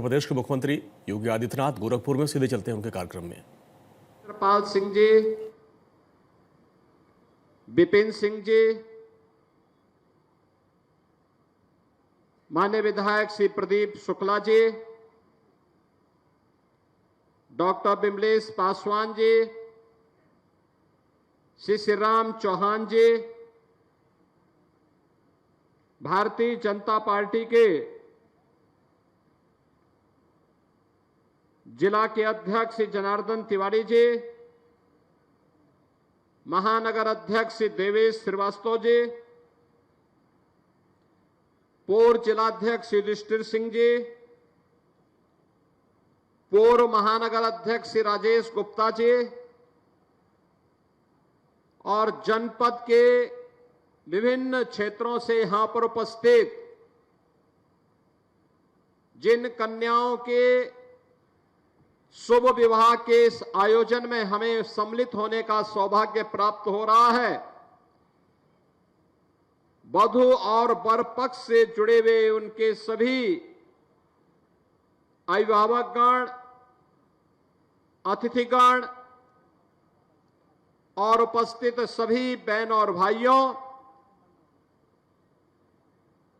प्रदेश के मुख्यमंत्री योगी आदित्यनाथ गोरखपुर में, सीधे चलते हैं उनके कार्यक्रम में। कृपाल सिंह जी, विपिन सिंह जी, माननीय विधायक श्री प्रदीप शुक्ला जी, डॉक्टर विमलेश पासवान जी, श्री श्रीराम चौहान जी, भारतीय जनता पार्टी के जिला के अध्यक्ष श्री जनार्दन तिवारी जी, महानगर अध्यक्ष श्री देवेश श्रीवास्तव जी, पूर्व जिलाध्यक्ष श्री युधिष्ठिर सिंह जी, पूर्व महानगर अध्यक्ष श्री राजेश गुप्ता जी और जनपद के विभिन्न क्षेत्रों से यहां पर उपस्थित जिन कन्याओं के शुभ विवाह के इस आयोजन में हमें सम्मिलित होने का सौभाग्य प्राप्त हो रहा है, वधू और वर पक्ष से जुड़े हुए उनके सभी अभिभावकगण, अतिथिगण और उपस्थित सभी बहन और भाइयों,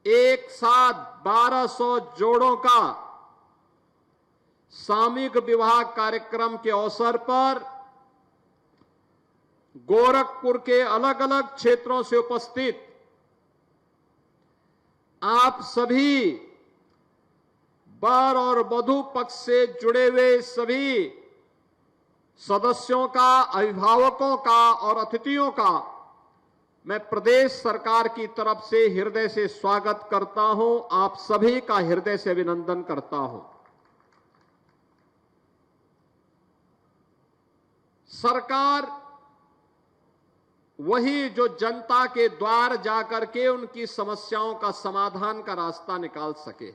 एक साथ 1200 जोड़ों का सामूहिक विवाह कार्यक्रम के अवसर पर गोरखपुर के अलग अलग क्षेत्रों से उपस्थित आप सभी वर और वधू पक्ष से जुड़े हुए सभी सदस्यों का, अभिभावकों का और अतिथियों का मैं प्रदेश सरकार की तरफ से हृदय से स्वागत करता हूं। आप सभी का हृदय से अभिनंदन करता हूं। सरकार वही जो जनता के द्वार जाकर के उनकी समस्याओं का समाधान का रास्ता निकाल सके।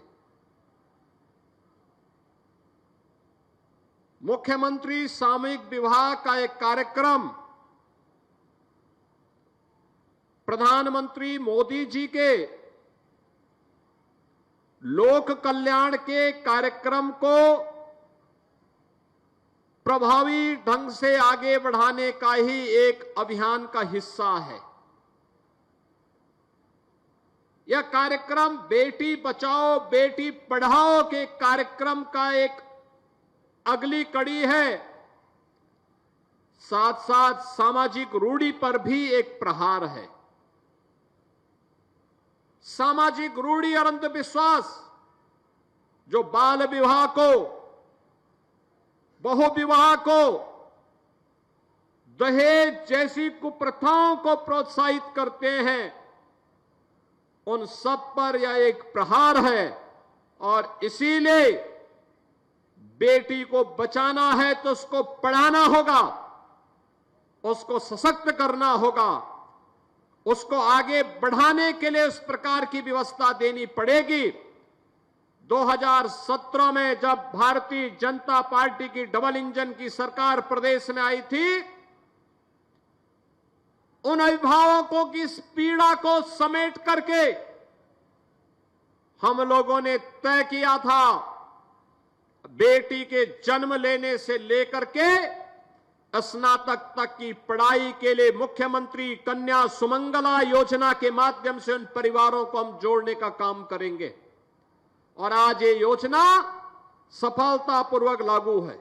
मुख्यमंत्री सामूहिक विवाह का एक कार्यक्रम प्रधानमंत्री मोदी जी के लोक कल्याण के कार्यक्रम को प्रभावी ढंग से आगे बढ़ाने का ही एक अभियान का हिस्सा है। यह कार्यक्रम बेटी बचाओ बेटी पढ़ाओ के कार्यक्रम का एक अगली कड़ी है, साथ साथ सामाजिक रूढ़ी पर भी एक प्रहार है। सामाजिक रूढ़ी और अंधविश्वास जो बाल विवाह को, बहु विवाह को, दहेज जैसी कुप्रथाओं को प्रोत्साहित करते हैं, उन सब पर यह एक प्रहार है। और इसीलिए बेटी को बचाना है तो उसको पढ़ाना होगा, उसको सशक्त करना होगा, उसको आगे बढ़ाने के लिए उस प्रकार की व्यवस्था देनी पड़ेगी। 2017 में जब भारतीय जनता पार्टी की डबल इंजन की सरकार प्रदेश में आई थी, उन अभिभावकों की इस पीड़ा को समेट करके हम लोगों ने तय किया था, बेटी के जन्म लेने से लेकर के स्नातक तक की पढ़ाई के लिए मुख्यमंत्री कन्या सुमंगला योजना के माध्यम से उन परिवारों को हम जोड़ने का काम करेंगे। और आज ये योजना सफलतापूर्वक लागू है,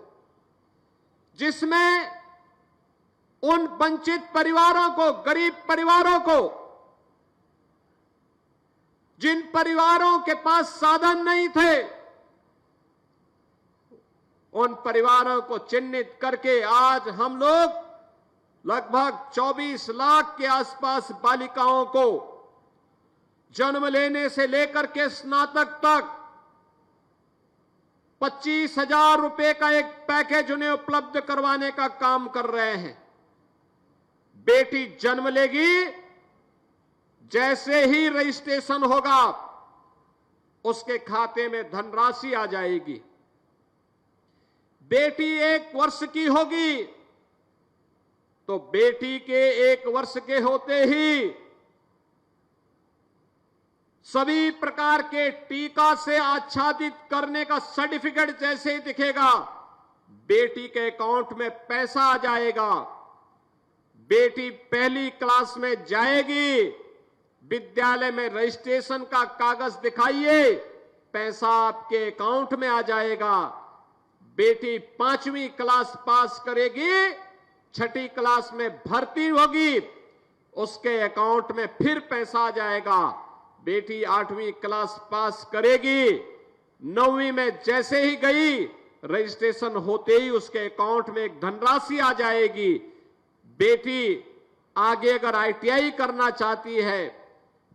जिसमें उन वंचित परिवारों को, गरीब परिवारों को, जिन परिवारों के पास साधन नहीं थे, उन परिवारों को चिन्हित करके आज हम लोग लगभग 24 लाख के आसपास बालिकाओं को जन्म लेने से लेकर के स्नातक तक 25,000 रुपए का एक पैकेज उन्हें उपलब्ध करवाने का काम कर रहे हैं। बेटी जन्म लेगी, जैसे ही रजिस्ट्रेशन होगा उसके खाते में धनराशि आ जाएगी। बेटी 1 वर्ष की होगी तो बेटी के 1 वर्ष के होते ही सभी प्रकार के टीका से आच्छादित करने का सर्टिफिकेट जैसे ही दिखेगा, बेटी के अकाउंट में पैसा आ जाएगा। बेटी पहली क्लास में जाएगी, विद्यालय में रजिस्ट्रेशन का कागज दिखाइए, पैसा आपके अकाउंट में आ जाएगा। बेटी 5वीं क्लास पास करेगी, 6ठी क्लास में भर्ती होगी, उसके अकाउंट में फिर पैसा आ जाएगा। बेटी 8वीं क्लास पास करेगी, 9वीं में जैसे ही गई, रजिस्ट्रेशन होते ही उसके अकाउंट में एक धनराशि आ जाएगी। बेटी आगे अगर ITI करना चाहती है,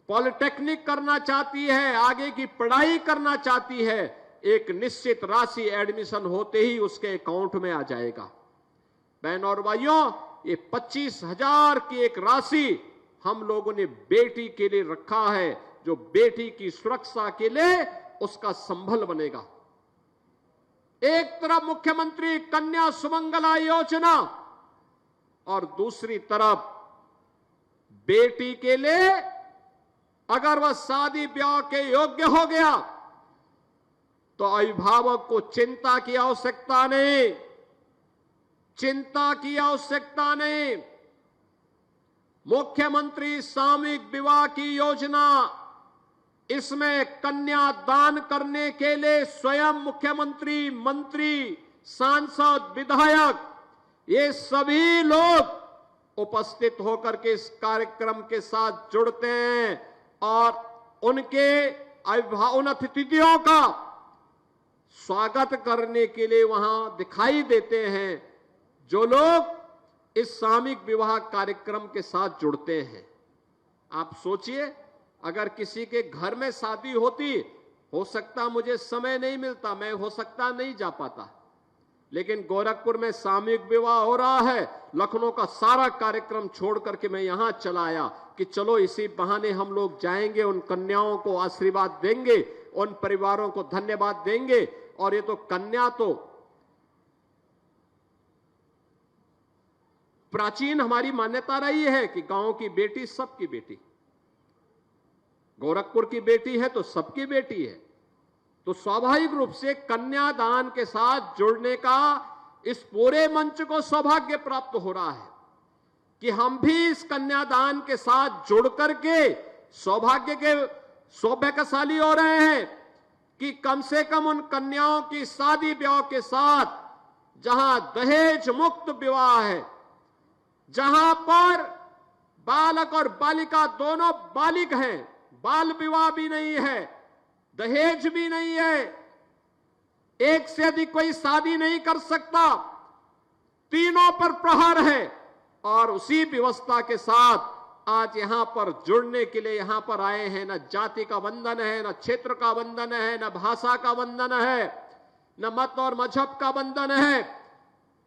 पॉलिटेक्निक करना चाहती है, आगे की पढ़ाई करना चाहती है, एक निश्चित राशि एडमिशन होते ही उसके अकाउंट में आ जाएगा। बहनों और भाइयों, ये 25,000 की एक राशि हम लोगों ने बेटी के लिए रखा है, जो बेटी की सुरक्षा के लिए उसका संबल बनेगा। एक तरफ मुख्यमंत्री कन्या सुमंगला योजना और दूसरी तरफ बेटी के लिए अगर वह शादी ब्याह के योग्य हो गया तो अभिभावक को चिंता की आवश्यकता नहीं, चिंता की आवश्यकता नहीं। मुख्यमंत्री सामूहिक विवाह की योजना, इसमें कन्या दान करने के लिए स्वयं मुख्यमंत्री, मंत्री, सांसद, विधायक, ये सभी लोग उपस्थित होकर के इस कार्यक्रम के साथ जुड़ते हैं और उनके उन अतिथियों का स्वागत करने के लिए वहां दिखाई देते हैं, जो लोग इस सामूहिक विवाह कार्यक्रम के साथ जुड़ते हैं। आप सोचिए, अगर किसी के घर में शादी होती, हो सकता मुझे समय नहीं मिलता, मैं हो सकता नहीं जा पाता, लेकिन गोरखपुर में सामूहिक विवाह हो रहा है, लखनऊ का सारा कार्यक्रम छोड़ करके मैं यहां चला आया कि चलो इसी बहाने हम लोग जाएंगे, उन कन्याओं को आशीर्वाद देंगे, उन परिवारों को धन्यवाद देंगे। और ये तो कन्या तो प्राचीन हमारी मान्यता रही है कि गांव की बेटी सबकी बेटी, गोरखपुर की बेटी है तो सबकी बेटी है। तो स्वाभाविक रूप से कन्यादान के साथ जुड़ने का इस पूरे मंच को सौभाग्य प्राप्त हो रहा है कि हम भी इस कन्यादान के साथ जुड़ करके सौभाग्यशाली हो रहे हैं कि कम से कम उन कन्याओं की शादी ब्याह के साथ, जहां दहेज मुक्त विवाह है, जहां पर बालक और बालिका दोनों बालिक हैं, बाल विवाह भी नहीं है, दहेज भी नहीं है, एक से अधिक कोई शादी नहीं कर सकता, तीनों पर प्रहार है। और उसी व्यवस्था के साथ आज यहां पर जुड़ने के लिए यहां पर आए हैं। न जाति का बंधन है, न क्षेत्र का बंधन है, न भाषा का बंधन है, न मत और मजहब का बंधन है।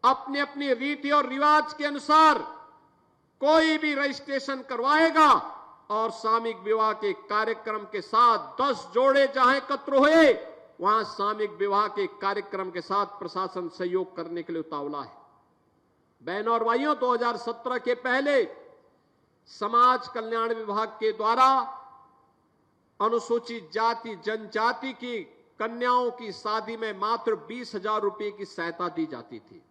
अपनी अपनी रीति और रिवाज के अनुसार कोई भी रजिस्ट्रेशन करवाएगा और सामूहिक विवाह के कार्यक्रम के साथ 10 जोड़े जहां एकत्र हुए, वहां सामूहिक विवाह के कार्यक्रम के साथ प्रशासन सहयोग करने के लिए उतावला है। बहनों और भाइयों, 2017 के पहले समाज कल्याण विभाग के द्वारा अनुसूचित जाति जनजाति की कन्याओं की शादी में मात्र 20,000 रुपए की सहायता दी जाती थी,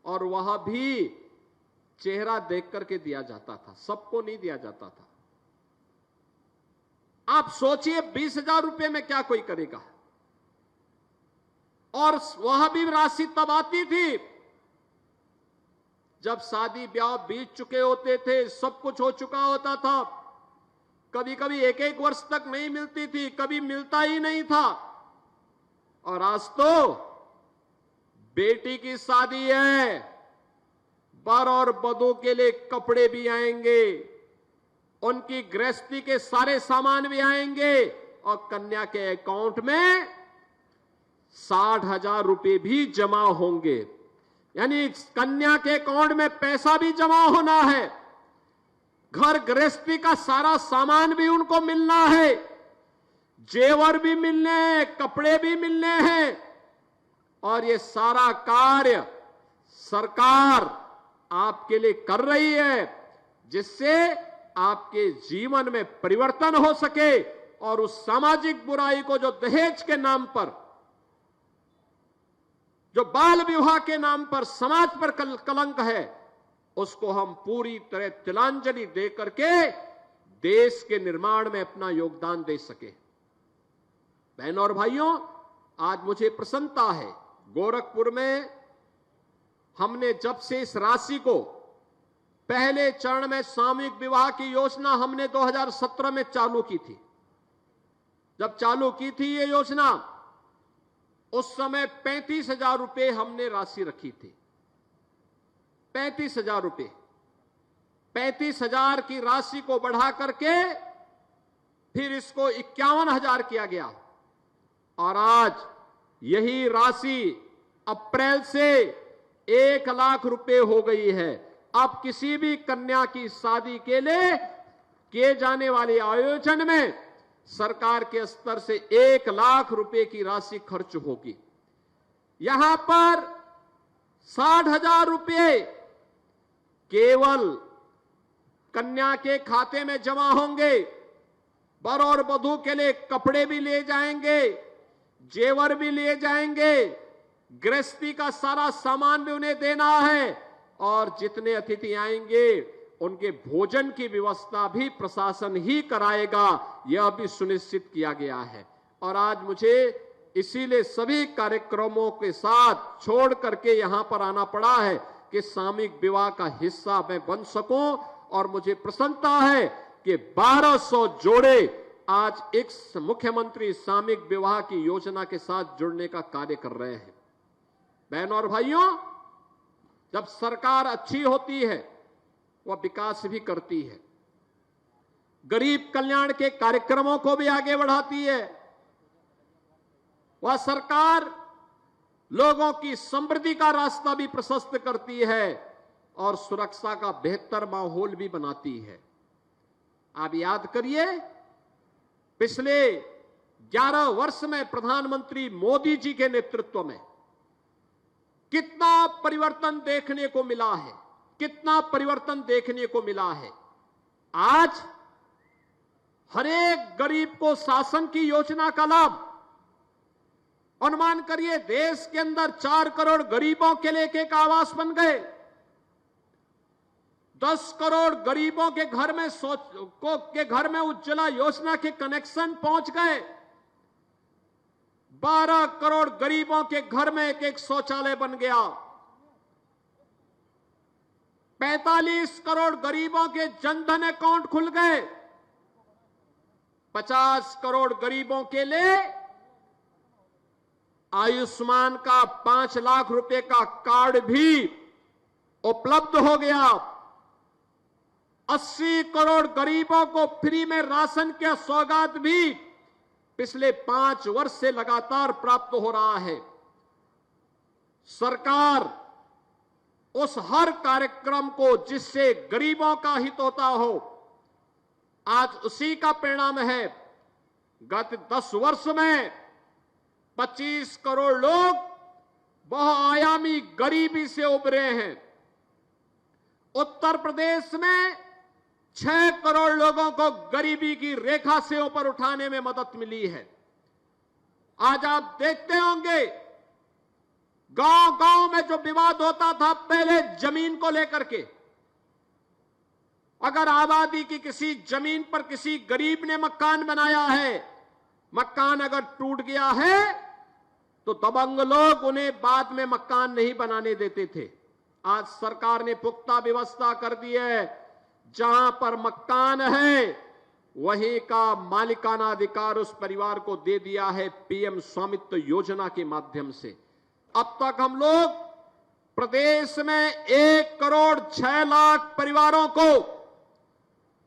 और वह भी चेहरा देख करके दिया जाता था, सबको नहीं दिया जाता था। आप सोचिए 20,000 रुपए में क्या कोई करेगा। और वह भी राशि तब आती थी जब शादी ब्याह बीत चुके होते थे, सब कुछ हो चुका होता था। कभी कभी 1-1 वर्ष तक नहीं मिलती थी, कभी मिलता ही नहीं था। और आज तो बेटी की शादी है, वर और वधू के लिए कपड़े भी आएंगे, उनकी गृहस्थी के सारे सामान भी आएंगे, और कन्या के अकाउंट में 60,000 रुपए भी जमा होंगे। यानी कन्या के अकाउंट में पैसा भी जमा होना है, घर गृहस्थी का सारा सामान भी उनको मिलना है, जेवर भी मिलने हैं, कपड़े भी मिलने हैं। और ये सारा कार्य सरकार आपके लिए कर रही है, जिससे आपके जीवन में परिवर्तन हो सके और उस सामाजिक बुराई को, जो दहेज के नाम पर, जो बाल विवाह के नाम पर समाज पर कलंक है, उसको हम पूरी तरह तिलांजलि दे करके देश के निर्माण में अपना योगदान दे सके। बहनों और भाइयों, आज मुझे प्रसन्नता है, गोरखपुर में हमने जब से इस राशि को, पहले चरण में सामूहिक विवाह की योजना हमने 2017 में चालू की थी। जब चालू की थी ये योजना, उस समय 35,000 रुपए हमने राशि रखी थी। 35,000 रुपए, 35,000 की राशि को बढ़ा करके फिर इसको 51,000 किया गया और आज यही राशि अप्रैल से 1 लाख रुपए हो गई है। अब किसी भी कन्या की शादी के लिए किए जाने वाले आयोजन में सरकार के स्तर से 1 लाख रुपए की राशि खर्च होगी। यहां पर 60,000 रुपए केवल कन्या के खाते में जमा होंगे। वर और वधू के लिए कपड़े भी ले जाएंगे, जेवर भी ले जाएंगे, गृहस्थी का सारा सामान भी उन्हें देना है और जितने अतिथि आएंगे उनके भोजन की व्यवस्था भी प्रशासन ही कराएगा, यह भी सुनिश्चित किया गया है। और आज मुझे इसीलिए सभी कार्यक्रमों के साथ छोड़ करके यहां पर आना पड़ा है कि सामूहिक विवाह का हिस्सा मैं बन सकूं। और मुझे प्रसन्नता है कि 1200 जोड़े आज एक मुख्यमंत्री सामूहिक विवाह की योजना के साथ जुड़ने का कार्य कर रहे हैं। बहनों और भाइयों, जब सरकार अच्छी होती है वह विकास भी करती है, गरीब कल्याण के कार्यक्रमों को भी आगे बढ़ाती है। वह सरकार लोगों की समृद्धि का रास्ता भी प्रशस्त करती है और सुरक्षा का बेहतर माहौल भी बनाती है। आप याद करिए, पिछले 11 वर्ष में प्रधानमंत्री मोदी जी के नेतृत्व में कितना परिवर्तन देखने को मिला है, कितना परिवर्तन देखने को मिला है। आज हर एक गरीब को शासन की योजना का लाभ, अनुमान करिए देश के अंदर 4 करोड़ गरीबों के लिए एक आवास बन गए, 10 करोड़ गरीबों के घर में उज्ज्वला योजना के कनेक्शन पहुंच गए, 12 करोड़ गरीबों के घर में एक शौचालय बन गया, 45 करोड़ गरीबों के जनधन अकाउंट खुल गए, 50 करोड़ गरीबों के लिए आयुष्मान का 5 लाख रुपए का कार्ड भी उपलब्ध हो गया, 80 करोड़ गरीबों को फ्री में राशन की सौगात भी पिछले 5 वर्ष से लगातार प्राप्त हो रहा है। सरकार उस हर कार्यक्रम को जिससे गरीबों का हित होता हो, आज उसी का परिणाम है। गत 10 वर्ष में 25 करोड़ लोग बहुआयामी गरीबी से उबरे हैं। उत्तर प्रदेश में 6 करोड़ लोगों को गरीबी की रेखा से ऊपर उठाने में मदद मिली है। आज आप देखते होंगे गांव-गांव में जो विवाद होता था पहले जमीन को लेकर के, अगर आबादी की किसी जमीन पर किसी गरीब ने मकान बनाया है, मकान अगर टूट गया है तो दबंग लोग उन्हें बाद में मकान नहीं बनाने देते थे। आज सरकार ने पुख्ता व्यवस्था कर दी है, जहां पर मकान है वहीं का मालिकाना अधिकार उस परिवार को दे दिया है पीएम स्वामित्व योजना के माध्यम से। अब तक हम लोग प्रदेश में 1 करोड़ 6 लाख परिवारों को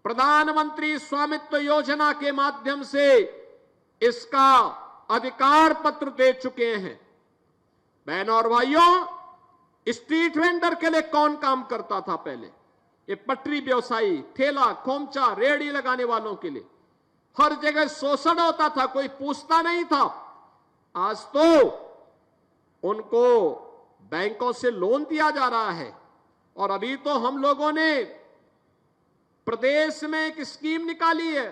प्रधानमंत्री स्वामित्व योजना के माध्यम से इसका अधिकार पत्र दे चुके हैं। बहनों और भाइयों, स्ट्रीट वेंडर के लिए कौन काम करता था पहले? ये पटरी व्यवसायी, ठेला खोमचा रेहड़ी लगाने वालों के लिए हर जगह शोषण होता था, कोई पूछता नहीं था। आज तो उनको बैंकों से लोन दिया जा रहा है और अभी तो हम लोगों ने प्रदेश में एक स्कीम निकाली है,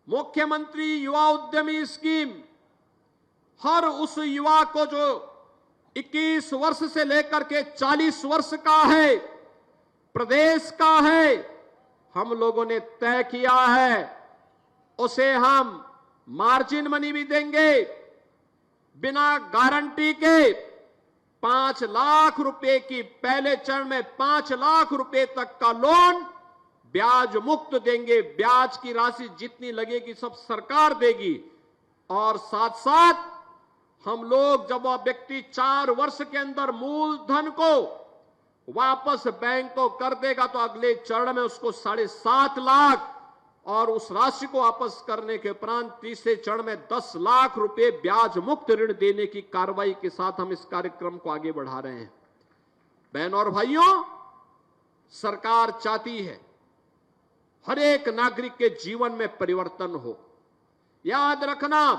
मुख्यमंत्री युवा उद्यमी स्कीम। हर उस युवा को जो 21 वर्ष से लेकर के 40 वर्ष का है, प्रदेश का है, हम लोगों ने तय किया है, उसे हम मार्जिन मनी भी देंगे। बिना गारंटी के 5 लाख रुपए की, पहले चरण में 5 लाख रुपए तक का लोन ब्याज मुक्त देंगे। ब्याज की राशि जितनी लगेगी सब सरकार देगी। और साथ साथ हम लोग, जब वह व्यक्ति 4 वर्ष के अंदर मूलधन को वापस बैंक को कर देगा, तो अगले चरण में उसको 7.5 लाख, और उस राशि को वापस करने के उपरांत तीसरे चरण में 10 लाख रुपए ब्याज मुक्त ऋण देने की कार्रवाई के साथ हम इस कार्यक्रम को आगे बढ़ा रहे हैं। बहनों और भाइयों, सरकार चाहती है हर एक नागरिक के जीवन में परिवर्तन हो। याद रखना,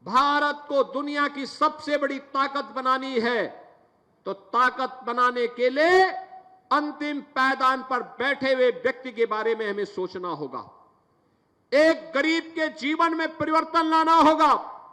भारत को दुनिया की सबसे बड़ी ताकत बनानी है, तो ताकत बनाने के लिए अंतिम पायदान पर बैठे हुए व्यक्ति के बारे में हमें सोचना होगा। एक गरीब के जीवन में परिवर्तन लाना होगा।